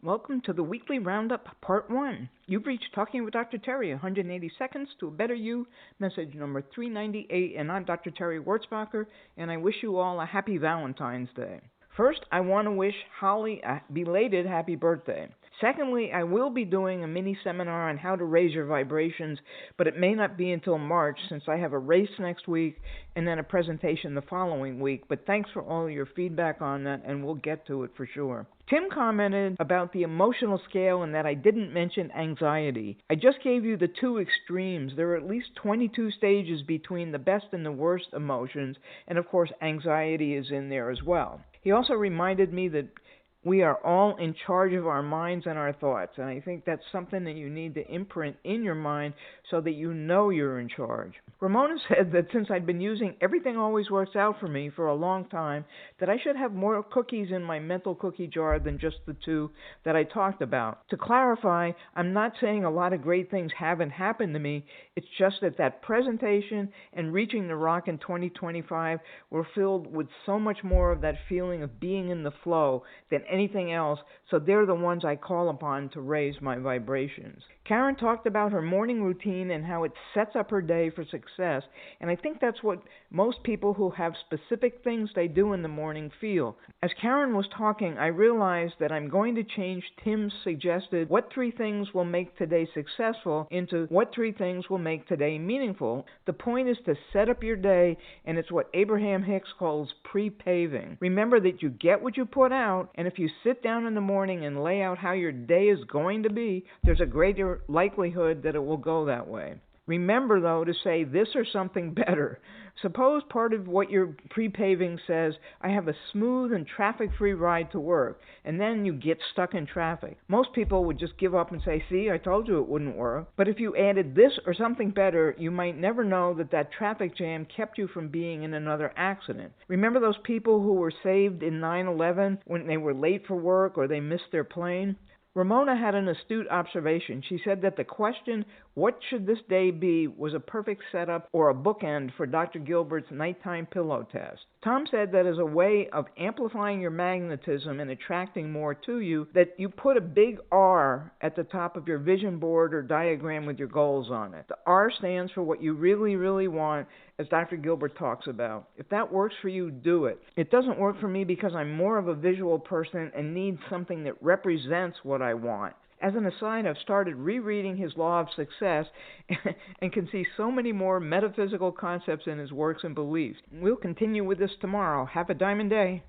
Welcome to the weekly Roundup, Part 1. You've reached Talking with Dr. Terry, 180 Seconds to a Better You, message number 398, and I'm Dr. Terry Wurzbacher, and I wish you all a happy Valentine's Day. First, I want to wish Holly a belated happy birthday. Secondly, I will be doing a mini seminar on how to raise your vibrations, but it may not be until March since I have a race next week and then a presentation the following week. But thanks for all your feedback on that, and we'll get to it for sure. Tim commented about the emotional scale and that I didn't mention anxiety. I just gave you the two extremes. There are at least 22 stages between the best and the worst emotions, and of course anxiety is in there as well. He also reminded me that we are all in charge of our minds and our thoughts, and I think that's something that you need to imprint in your mind so that you know you're in charge. Ramona said that since I'd been using Everything Always Works Out for me for a long time, that I should have more cookies in my mental cookie jar than just the two that I talked about. To clarify, I'm not saying a lot of great things haven't happened to me. It's just that presentation and reaching the rock in 2025 were filled with so much more of that feeling of being in the flow than anything else, so they're the ones I call upon to raise my vibrations. Karen talked about her morning routine and how it sets up her day for success, and I think that's what most people who have specific things they do in the morning feel. As Karen was talking, I realized that I'm going to change Tim's suggested what 3 things will make today successful into what 3 things will make today meaningful. The point is to set up your day, and it's what Abraham Hicks calls pre-paving. Remember that you get what you put out, and if you sit down in the morning and lay out how your day is going to be, there's a greater likelihood that it will go that way. Remember, though, to say this or something better. Suppose part of what your pre-paving says, I have a smooth and traffic-free ride to work, and then you get stuck in traffic. Most people would just give up and say, see, I told you it wouldn't work. But if you added this or something better, you might never know that traffic jam kept you from being in another accident. Remember those people who were saved in 9/11 when they were late for work or they missed their plane? Ramona had an astute observation. She said that the question, what should this day be, was a perfect setup or a bookend for Dr. Gilbert's nighttime pillow test. Tom said that as a way of amplifying your magnetism and attracting more to you, that you put a big R at the top of your vision board or diagram with your goals on it. The R stands for what you really, really want, as Dr. Gilbert talks about. If that works for you, do it. It doesn't work for me because I'm more of a visual person and need something that represents what I want. As an aside, I've started rereading his Law of Success and can see so many more metaphysical concepts in his works and beliefs. We'll continue with this tomorrow. Have a diamond day.